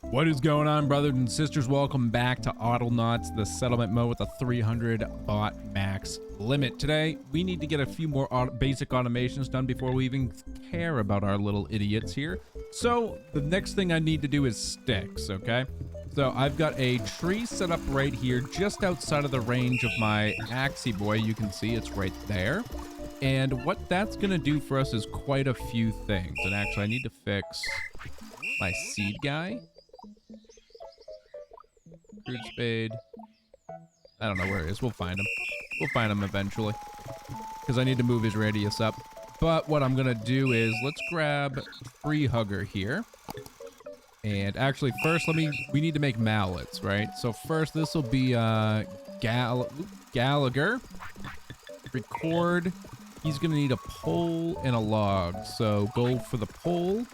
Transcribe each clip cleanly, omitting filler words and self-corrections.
What is going on, brothers and sisters? Welcome back to Autonauts, the settlement mode with a 300 bot max limit. Today, we need to get a few more basic automations done before we even care about our little idiots here. So, the next thing I need to do is sticks, okay? So, I've got a tree set up right here, just outside of the range of my Axie boy. You can see it's right there. And what that's going to do for us is quite a few things. And actually, I need to fix my seed guy. Crude spade. I don't know where he is. We'll find him. We'll find him eventually. Because I need to move his radius up. But what I'm going to do is, let's grab Tree Hugger here. And actually, first, we need to make mallets, right? So first, this will be Gallagher. Record. He's going to need a pole and a log. So go for the pole.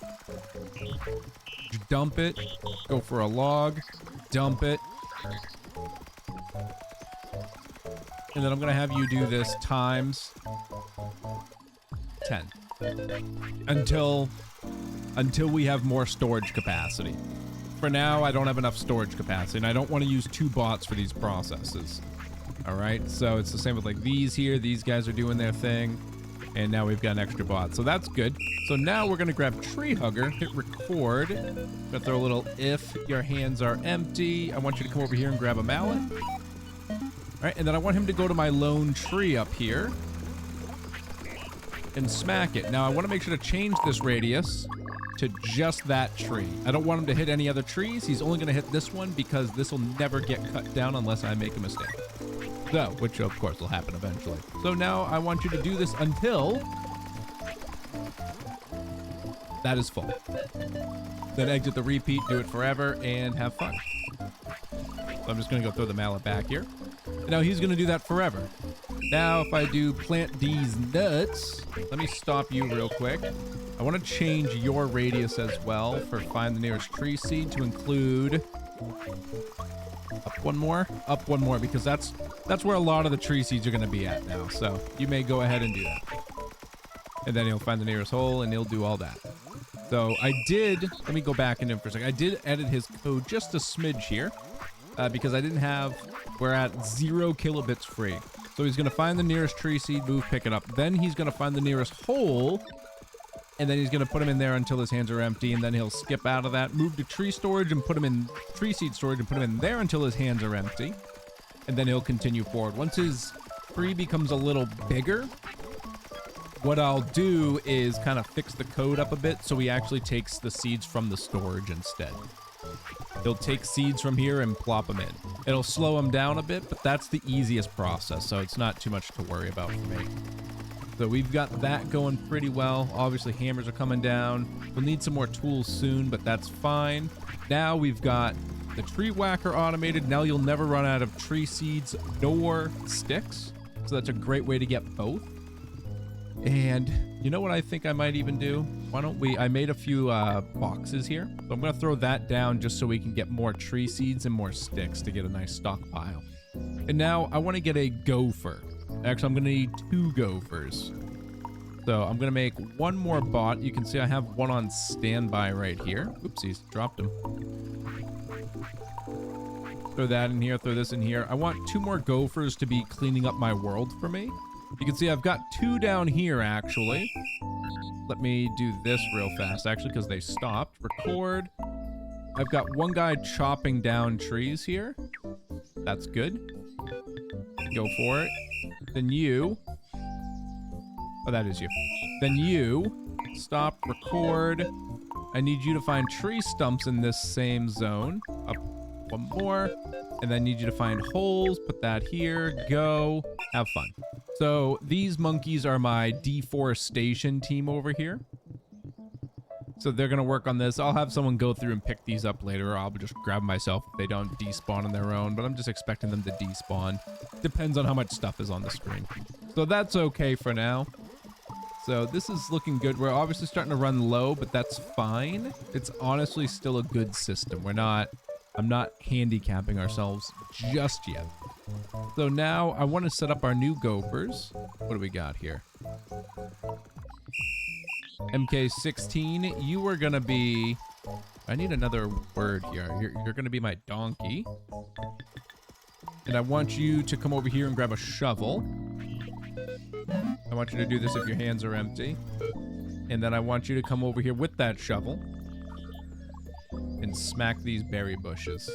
Dump it. Go for a log. Dump it. And then I'm gonna have you do this times 10 until we have more storage capacity. For now, I don't have enough storage capacity, and I don't want to use 2 bots for these processes. All right, so it's the same with like these here. These guys are doing their thing, and now we've got an extra bot, so that's good. So now we're gonna grab Tree Hugger, hit record. Gonna throw a little if your hands are empty. I want you to come over here and grab a mallet. All right, and then I want him to go to my lone tree up here and smack it. Now I want to make sure to change this radius to just that tree. I don't want him to hit any other trees. He's only gonna hit this one because this will never get cut down unless I make a mistake. So, which of course will happen eventually. So now I want you to do this until that is full. Then exit the repeat, do it forever, and have fun. So I'm just gonna go throw the mallet back here. And now he's gonna do that forever. Now if I do plant these nuts, let me stop you real quick. I wanna change your radius as well for find the nearest tree seed to include up one more, because that's where a lot of the tree seeds are gonna be at now. So you may go ahead and do that. And then he'll find the nearest hole and he'll do all that. So let me go back into him for a second. I did edit his code just a smidge here because we're at 0 kilobits free. So he's going to find the nearest tree seed, move, pick it up. Then he's going to find the nearest hole, and then he's going to put him in there until his hands are empty, and then he'll skip out of that, move to tree storage and put him in tree seed storage and put him in there until his hands are empty. And then he'll continue forward. Once his tree becomes a little bigger, what I'll do is kind of fix the code up a bit so he actually takes the seeds from the storage instead. He'll take seeds from here and plop them in. It'll slow him down a bit, but that's the easiest process, so it's not too much to worry about for me. So we've got that going pretty well. Obviously, hammers are coming down. We'll need some more tools soon, but that's fine. Now we've got the tree whacker automated. Now you'll never run out of tree seeds nor sticks, so that's a great way to get both. And you know what I think I might even do? Why don't I made a few boxes here. So I'm going to throw that down just so we can get more tree seeds and more sticks to get a nice stockpile. And now I want to get a gopher. Actually, I'm going to need 2 gophers. So I'm going to make 1 more bot. You can see I have 1 on standby right here. Oopsies, dropped him. Throw that in here, throw this in here. I want 2 more gophers to be cleaning up my world for me. You can see I've got 2 down here, actually. Let me do this real fast, actually, because they stopped. Record. I've got 1 guy chopping down trees here. That's good. Go for it. Then you. Oh, that is you. Then you. Stop. Record. I need you to find tree stumps in this same zone. Up 1 more. And then I need you to find holes. Put that here. Go. Have fun. So these monkeys are my deforestation team over here. So they're going to work on this. I'll have someone go through and pick these up later, or I'll just grab them myself if they don't despawn on their own, but I'm just expecting them to despawn. Depends on how much stuff is on the screen. So that's okay for now. So this is looking good. We're obviously starting to run low, but that's fine. It's honestly still a good system. I'm not handicapping ourselves just yet. So now I want to set up our new gophers. What do we got here? MK16, you are going to be I need another word here. You're going to be my donkey. And I want you to come over here and grab a shovel. I want you to do this if your hands are empty. And then I want you to come over here with that shovel and smack these berry bushes.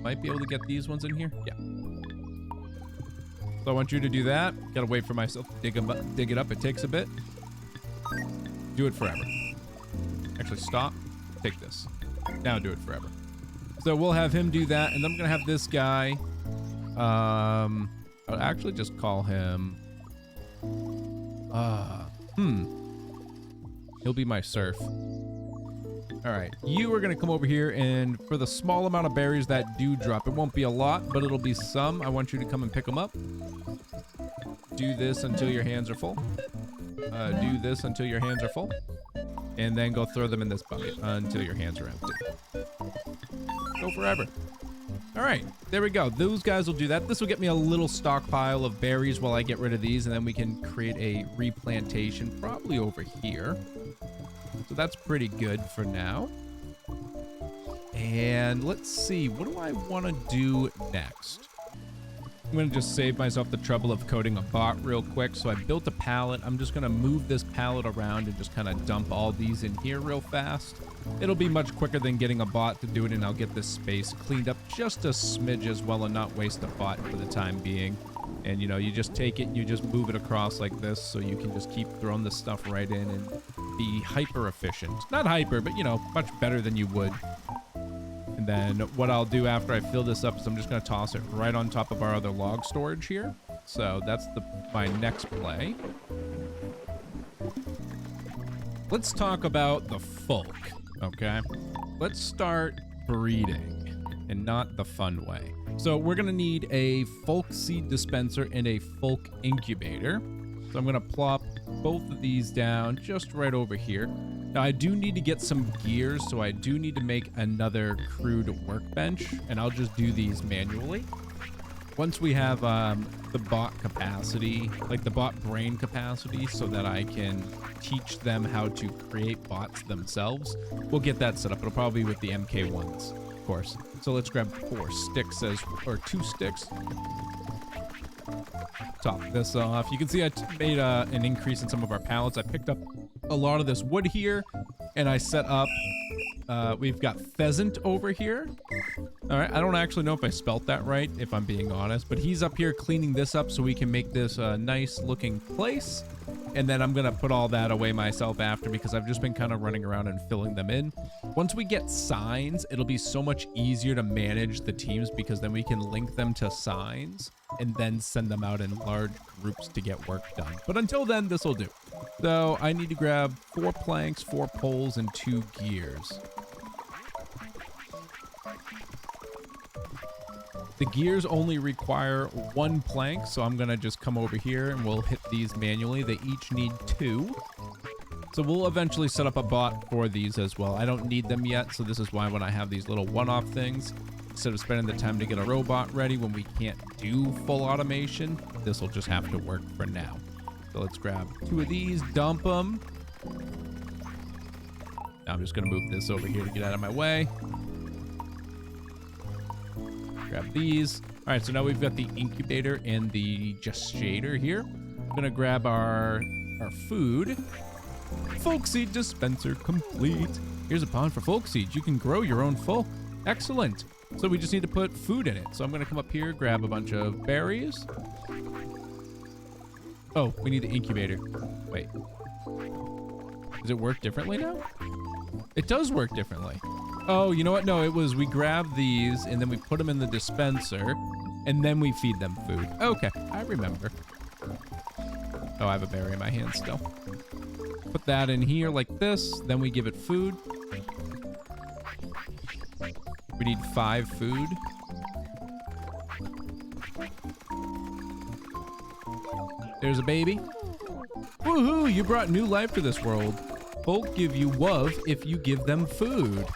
Might be able to get these ones in here. Yeah. So I want you to do that. Gotta wait for myself to dig it up. It takes a bit. Do it forever. Actually, stop. Take this. Now do it forever. So we'll have him do that, and then I'm gonna have this guy. I'll actually just call him. He'll be my serf. All right, you are gonna come over here, and for the small amount of berries that do drop, it won't be a lot, but it'll be some. I want you to come and pick them up. Do this until your hands are full. Do this until your hands are full. And then go throw them in this bucket until your hands are empty. Go forever. All right, there we go. Those guys will do that. This will get me a little stockpile of berries while I get rid of these, and then we can create a replantation probably over here. So that's pretty good for now. And let's see, what do I want to do next? I'm going to just save myself the trouble of coding a bot real quick. So I built a pallet. I'm just going to move this pallet around and just kind of dump all these in here real fast. It'll be much quicker than getting a bot to do it, and I'll get this space cleaned up just a smidge as well and not waste a bot for the time being. And, you know, you just take it and you just move it across like this so you can just keep throwing this stuff right in and be hyper efficient. Not hyper, but, you know, much better than you would. And then what I'll do after I fill this up is I'm just going to toss it right on top of our other log storage here. So that's my next play. Let's talk about the folk, okay? Let's start breeding and not the fun way. So we're going to need a folk seed dispenser and a folk incubator. So I'm going to plop both of these down just right over here. Now, I do need to get some gears, so I do need to make another crude workbench, and I'll just do these manually. Once we have the bot capacity, like the bot brain capacity, so that I can teach them how to create bots themselves, we'll get that set up. It'll probably be with the MK1s, of course. So let's grab 4 sticks, or 2 sticks. Top this off. You can see I made an increase in some of our pallets. I picked up a lot of this wood here, and I set up, we've got pheasant over here. All right, I don't actually know if I spelt that right, if I'm being honest, but he's up here cleaning this up so we can make this a nice looking place. And then I'm gonna put all that away myself after, because I've just been kind of running around and filling them in. Once we get signs, it'll be so much easier to manage the teams, because then we can link them to signs and then send them out in large groups to get work done. But until then, this will do. So I need to grab 4 planks, 4 poles, and 2 gears. The gears only require 1 plank, so I'm gonna just come over here and we'll hit these manually. They each need 2. So we'll eventually set up a bot for these as well. I don't need them yet, so this is why when I have these little one-off things, instead of spending the time to get a robot ready when we can't do full automation, this will just have to work for now. So let's grab 2 of these, dump them. Now I'm just gonna move this over here to get out of my way. Grab these. All right, so now we've got the incubator and the gestator here. I'm gonna grab our food. Folk seed dispenser complete. Here's a pond for folk seeds. You can grow your own folk. Excellent. So we just need to put food in it. So I'm gonna come up here, grab a bunch of berries. Oh, we need the incubator. Wait. Does it work differently now? It does work differently. Oh, you know what? No, it was we grab these and then we put them in the dispenser and then we feed them food. Okay, I remember. Oh, I have a berry in my hand still. Put that in here like this. Then we give it food. We need 5 food. There's a baby. Woohoo! You brought new life to this world. Folk give you love if you give them food.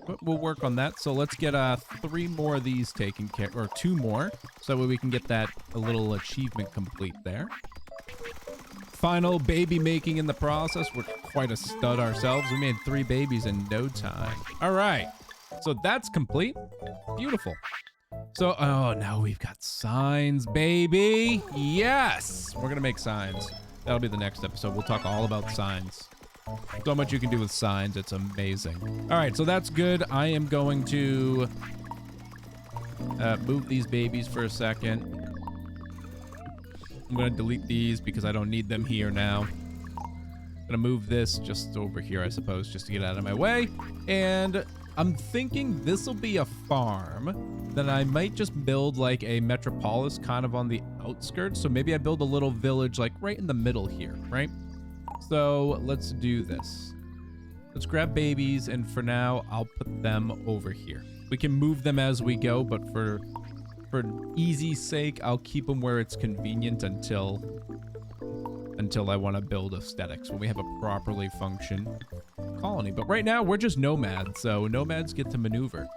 But we'll work on that. So let's get 3 more of these taken care, or 2 more, so that way we can get that a little achievement complete there. Final baby making in the process. We're quite a stud ourselves. We made 3 babies in no time. All right. So that's complete. Beautiful. So, oh, now we've got signs, baby. Yes. We're going to make signs. That'll be the next episode. We'll talk all about signs. So much you can do with signs. It's amazing. All right. So that's good. I am going to move these babies for a second. I'm going to delete these because I don't need them here now. I'm going to move this just over here, I suppose, just to get out of my way. And I'm thinking this will be a farm. Then I might just build like a Metropolis kind of on the outskirts. So maybe I build a little village like right in the middle here, right? So let's do this. Let's grab babies, and for now, I'll put them over here. We can move them as we go, but for easy's sake, I'll keep them where it's convenient until I want to build aesthetics when we have a properly functioning colony. But right now, we're just nomads, so nomads get to maneuver.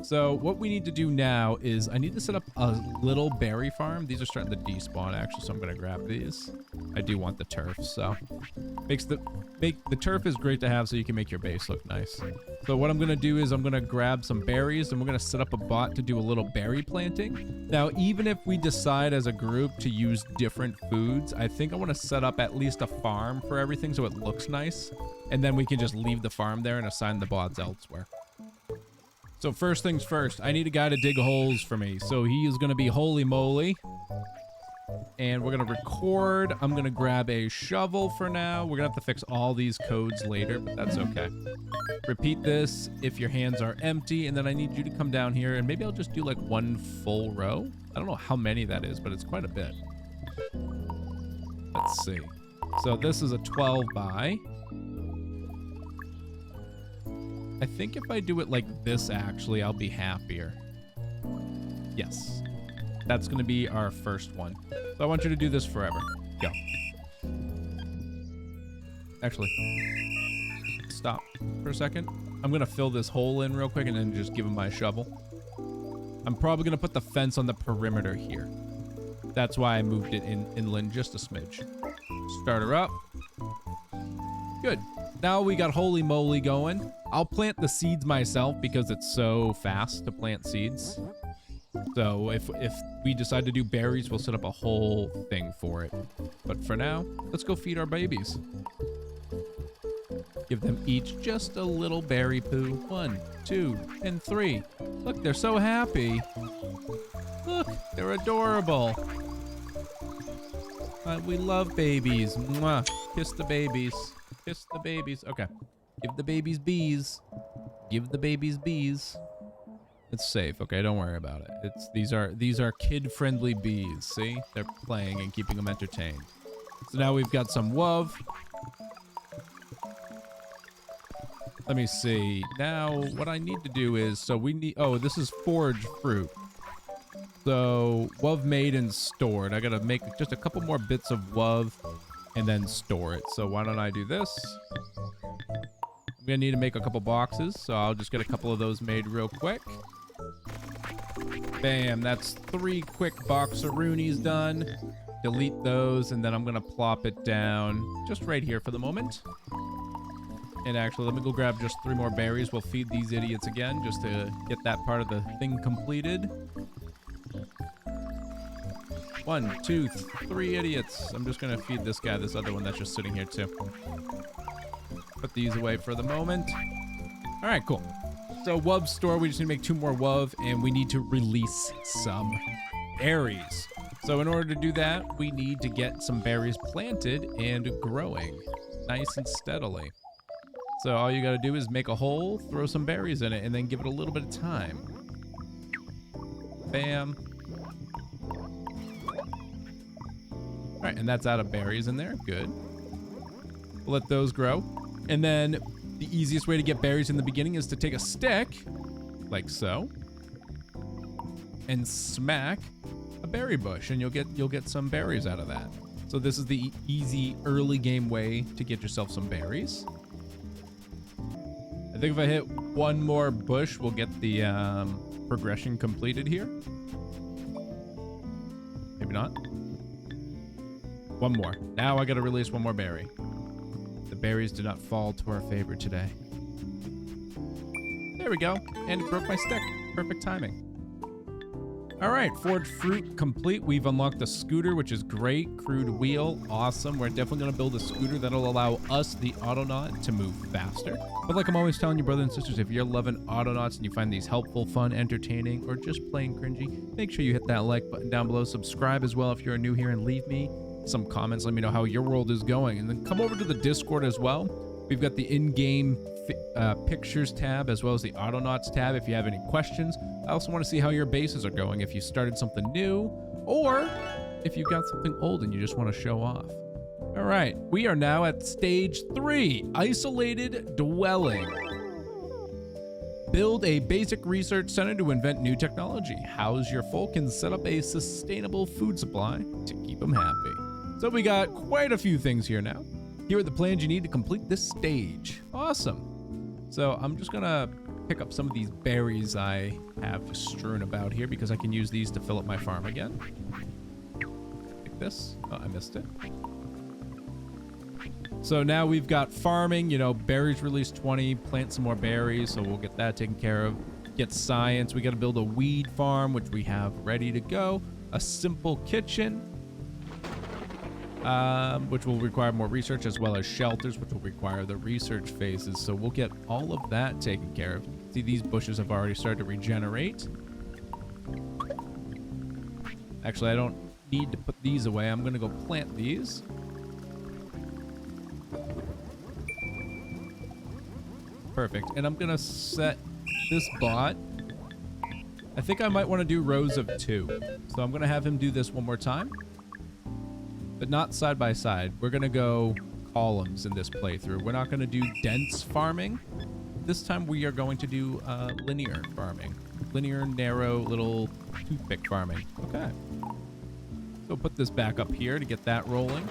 So what we need to do now is I need to set up a little berry farm. These are starting to despawn, actually, so I'm going to grab these. I do want the turf, so the turf is great to have so you can make your base look nice. So what I'm going to do is I'm going to grab some berries, and we're going to set up a bot to do a little berry planting. Now, even if we decide as a group to use different foods, I think I want to set up at least a farm for everything so it looks nice. And then we can just leave the farm there and assign the bots elsewhere. So first things first, I need a guy to dig holes for me. So he is going to be Holy Moly. And we're going to record. I'm going to grab a shovel for now. We're going to have to fix all these codes later, but that's okay. Repeat this if your hands are empty. And then I need you to come down here, and maybe I'll just do like one full row. I don't know how many that is, but it's quite a bit. Let's see. So this is a 12 by. I think if I do it like this, actually, I'll be happier. Yes. That's going to be our first one. So I want you to do this forever. Go. Actually, stop for a second. I'm going to fill this hole in real quick and then just give him my shovel. I'm probably going to put the fence on the perimeter here. That's why I moved it inland just a smidge. Start her up. Good. Now we got Holy Moly going. I'll plant the seeds myself because it's so fast to plant seeds. So if we decide to do berries, we'll set up a whole thing for it. But for now, let's go feed our babies. Give them each just a little berry poo. 1, 2, and 3. Look, they're so happy. Look, they're adorable. We love babies. Mwah. Kiss the babies. Kiss the babies. Okay. Give the babies bees. Give the babies bees. It's safe. Okay, don't worry about it. These are kid-friendly bees. See? They're playing and keeping them entertained. So now we've got some WUV. Let me see. Now, what I need to do is, so we need, oh, this is forage fruit. So, WUV made and stored. I gotta make just a couple more bits of WUV and then store it. So why don't I do this? I'm gonna need to make a couple boxes, so I'll just get a couple of those made real quick. Bam, that's 3 quick boxeroonies done. Delete those, and then I'm gonna plop it down just right here for the moment. And actually, let me go grab just 3 more berries. We'll feed these idiots again just to get that part of the thing completed. 1, 2, 3 idiots. I'm just gonna feed this guy, this other one that's just sitting here too. Put these away for the moment. All right, cool. So WUV store, we just need to make 2 more WUV, and we need to release some berries. So in order to do that, we need to get some berries planted and growing nice and steadily. So all you gotta do is make a hole, throw some berries in it, and then give it a little bit of time. Bam. All right, and that's out of berries in there. Good. We'll let those grow. And then the easiest way to get berries in the beginning is to take a stick, like so, and smack a berry bush, and you'll get some berries out of that. So this is the easy early game way to get yourself some berries. I think if I hit 1 more bush, we'll get the progression completed here. Maybe not. 1 more. Now I gotta release 1 more berry. The berries did not fall to our favor today. There we go. And it broke my stick. Perfect timing. All right, forge fruit complete. We've unlocked the scooter, which is great. Crude wheel, awesome. We're definitely gonna build a scooter that'll allow us, the Autonaut, to move faster. But like I'm always telling you, brothers and sisters, if you're loving Autonauts and you find these helpful, fun, entertaining, or just plain cringy, make sure you hit that like button down below. Subscribe as well if you're new here, and leave me some comments. Let me know how your world is going. And then come over to the Discord as well. We've got the in-game pictures tab as well as the Autonauts tab if you have any questions. I also want to see how your bases are going, if you started something new or if you've got something old and you just want to show off. All right, we are now at stage 3, isolated dwelling. Build a basic research center to invent new technology. House your folk and set up a sustainable food supply to keep them happy. So we got quite a few things here now. Here are the plans you need to complete this stage. Awesome. So I'm just gonna pick up some of these berries I have just strewn about here because I can use these to fill up my farm again. Like this. Oh, I missed it. So now we've got farming, you know, berries release 20, plant some more berries, so we'll get that taken care of. Get science. We got to build a weed farm, which we have ready to go. A simple kitchen, which will require more research, as well as shelters, which will require the research phases. So we'll get all of that taken care of. See, these bushes have already started to regenerate. Actually, I don't need to put these away. I'm going to go plant these. Perfect. And I'm going to set this bot. I think I might want to do rows of 2. So I'm going to have him do this one more time. But not side by side. We're going to go columns in this playthrough. We're not going to do dense farming. This time we are going to do linear farming. Linear, narrow, little toothpick farming. Okay. So put this back up here to get that rolling.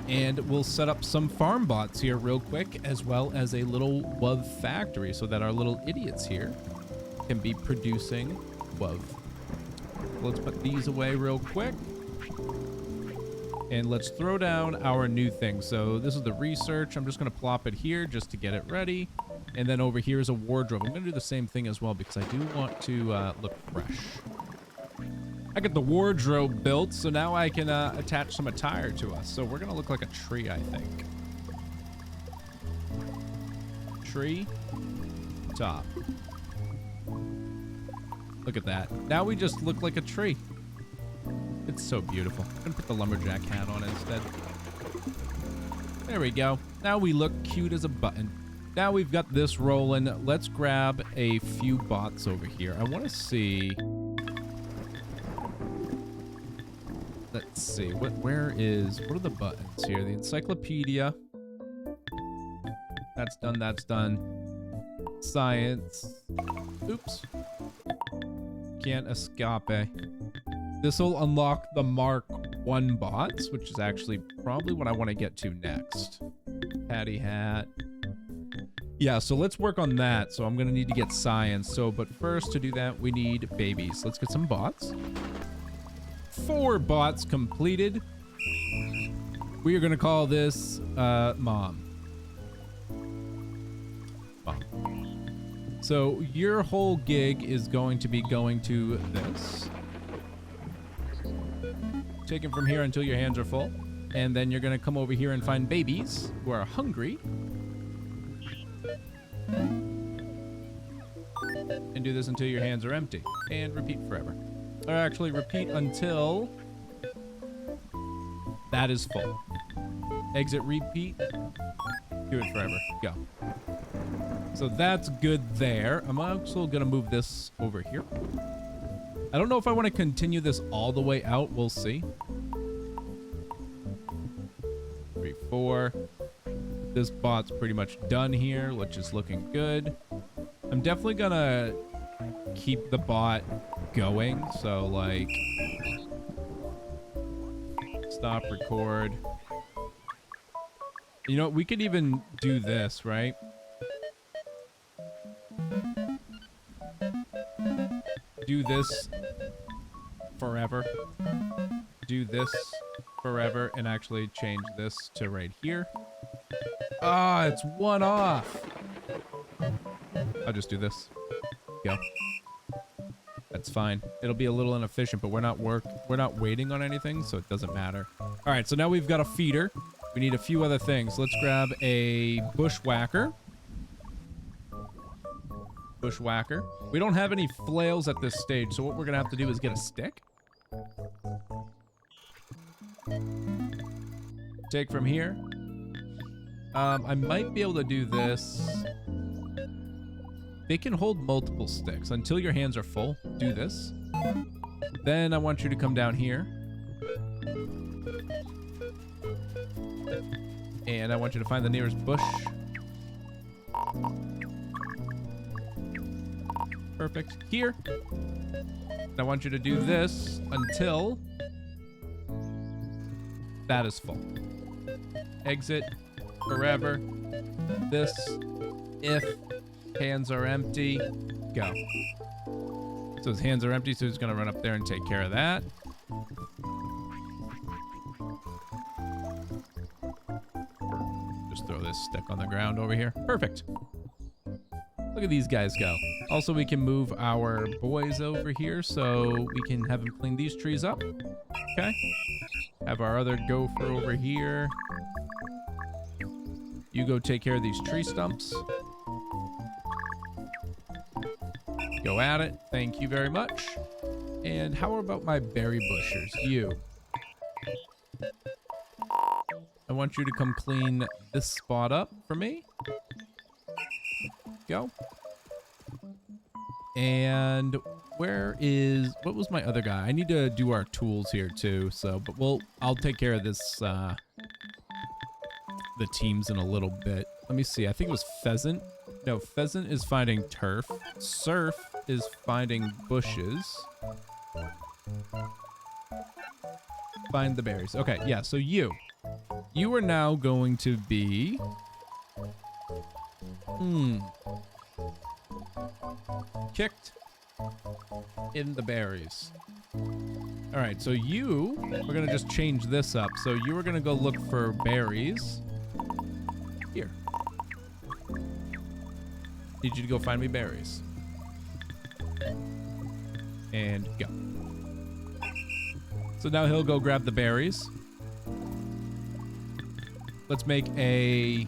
And we'll set up some farm bots here real quick, as well as a little WOV factory so that our little idiots here can be producing WOV. Let's put these away real quick. And let's throw down our new thing. So this is the research. I'm just going to plop it here just to get it ready. And then over here is a wardrobe. I'm going to do the same thing as well because I do want to look fresh. I got the wardrobe built, so now I can attach some attire to us. So we're going to look like a tree, I think. Tree. Top. Look at that. Now we just look like a tree. It's so beautiful. I'm gonna put the lumberjack hat on instead. There we go. Now we look cute as a button. Now we've got this rolling. Let's grab a few bots over here. I want to see. Let's see. What are the buttons here? The encyclopedia. That's done. That's done. Science. Oops. Can't escape. This will unlock the Mark 1 bots, which is actually probably what I want to get to next. Patty hat. Yeah, so let's work on that. So I'm going to need to get science. So, but first to do that, we need babies. Let's get some bots. 4 bots completed. We are going to call this Mom. So your whole gig is going to be going to this. Take it from here until your hands are full. And then you're going to come over here and find babies who are hungry. And do this until your hands are empty. And repeat forever. Or actually repeat until that is full. Exit, repeat. Do it forever. Go. So that's good there. I'm also going to move this over here. I don't know if I want to continue this all the way out. We'll see. 3, 4. This bot's pretty much done here, which is looking good. I'm definitely going to keep the bot going. So, like, stop record. You know, we could even do this, right? Do this forever. Do this forever, and actually change this to right here. Ah, it's one off. I'll just do this. Go. That's fine. It'll be a little inefficient, but we're not waiting on anything, so it doesn't matter. All right, so now we've got a feeder. We need a few other things. Let's grab a bushwhacker. Bushwhacker. We don't have any flails at this stage, so what we're gonna have to do is get a stick. Take from here. I might be able to do this. They can hold multiple sticks until your hands are full. Do this. Then I want you to come down here. And I want you to find the nearest bush. Perfect. Here. And I want you to do this until that is full. Exit. Forever. This. If hands are empty. Go. So his hands are empty, so he's gonna run up there and take care of that. Just throw this stick on the ground over here. Perfect. Look at these guys go. Also, we can move our boys over here so we can have them clean these trees up. Okay. Have our other gopher over here. You go take care of these tree stumps. Go at it. Thank you very much. And how about my berry bushers? You. I want you to come clean this spot up for me. Go. And what was my other guy? I need to do our tools here too, so, but I'll take care of this, the teams in a little bit. Let me see, I think it was Pheasant. No, Pheasant is finding turf. Surf is finding bushes. Find the berries. Okay, yeah, so you are now going to be... kicked in the berries. All right, so we're gonna just change this up. So you are gonna go look for berries. Here. Need you to go find me berries. And go. So now he'll go grab the berries. Let's make a...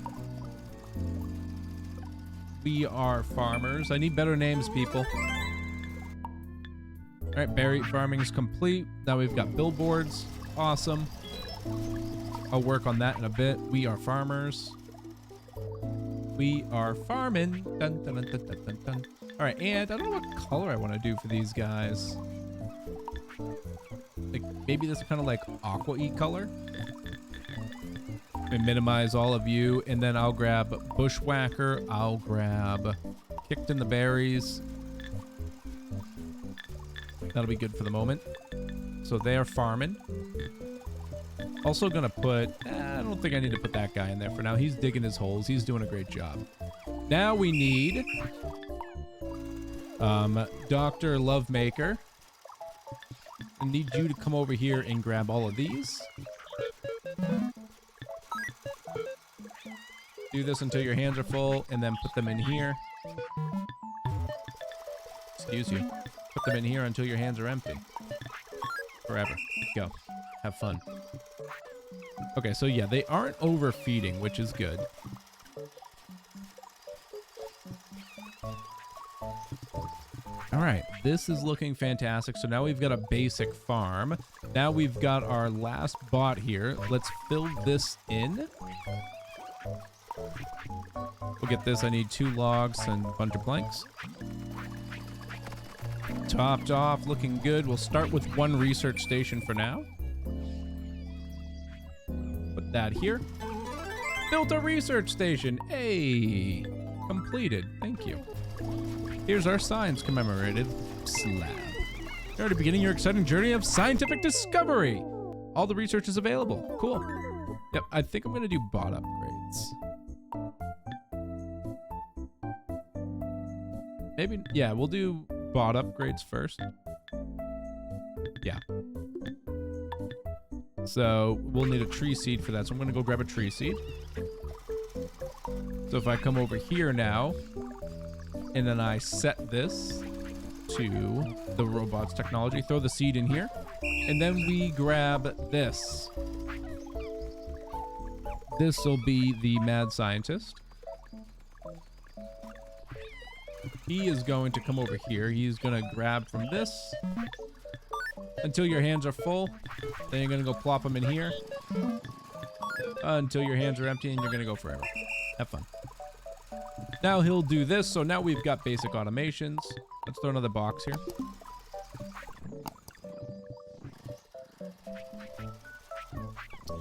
We are farmers. I need better names, people. All right, berry farming is complete. Now we've got billboards. Awesome. I'll work on that in a bit. We are farmers. We are farming. Dun, dun, dun, dun, dun, dun. All right, and I don't know what color I want to do for these guys. Like maybe this kind of like aqua-y color. And minimize all of you, and then I'll grab bushwhacker. I'll grab kicked in the berries. That'll be good for the moment. So they are farming. Also gonna put, I don't think I need to put that guy in there for now. He's digging his holes. He's doing a great job. Now we need Dr. Lovemaker. I need you to come over here and grab all of these. Do this until your hands are full, and then put them in here. Excuse you. Put them in here until your hands are empty. Forever. Go. Have fun. Okay, so yeah, they aren't overfeeding, which is good. All right, this is looking fantastic. So now we've got a basic farm. Now we've got our last bot here. Let's fill this in. We'll get this. I need 2 logs and a bunch of planks. Topped off, looking good. We'll start with 1 research station for now. Put that here. Built a research station. Hey, completed. Thank you. Here's our science commemorative slab. You're already beginning your exciting journey of scientific discovery. All the research is available. Cool. Yep, I think I'm gonna do bot upgrades. Maybe, yeah, we'll do bot upgrades first. Yeah. So we'll need a tree seed for that. So I'm gonna go grab a tree seed. So if I come over here now, and then I set this to the robots technology, throw the seed in here, and then we grab this. This will be the mad scientist. He is going to come over here. He's going to grab from this until your hands are full. Then you're going to go plop them in here until your hands are empty, and you're going to go forever. Have fun. Now he'll do this. So now we've got basic automations. Let's throw another box here.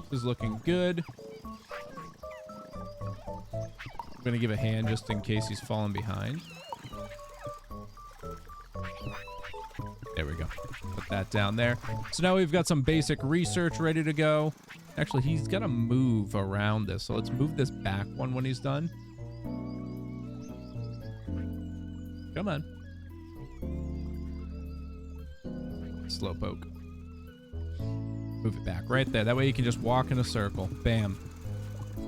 This is looking good. I'm going to give a hand just in case he's falling behind. There we go. Put that down there. So now we've got some basic research ready to go. Actually, he's got to move around this. So let's move this back one when he's done. Come on. Slowpoke. Move it back right there. That way you can just walk in a circle. Bam.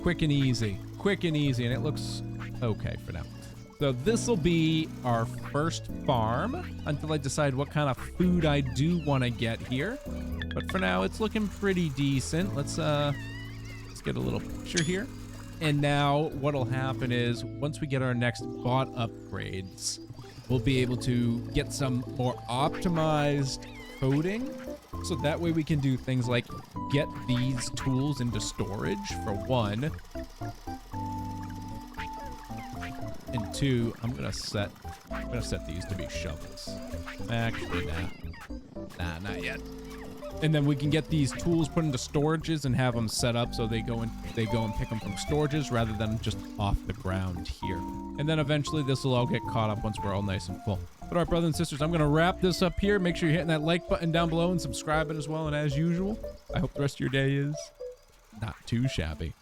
Quick and easy. Quick and easy. And it looks okay for now. So this will be our first farm until I decide what kind of food I do want to get here. But for now, it's looking pretty decent. Let's get a little picture here. And now what'll happen is once we get our next bot upgrades, we'll be able to get some more optimized coding. So that way we can do things like get these tools into storage for one. And two, I'm gonna set these to be shovels. Actually, nah, not yet. And then we can get these tools put into storages and have them set up so they go and pick them from storages rather than just off the ground here. And then eventually this will all get caught up once we're all nice and full. But all right, brothers and sisters, I'm gonna wrap this up here. Make sure you're hitting that like button down below and subscribing as well. And as usual, I hope the rest of your day is not too shabby.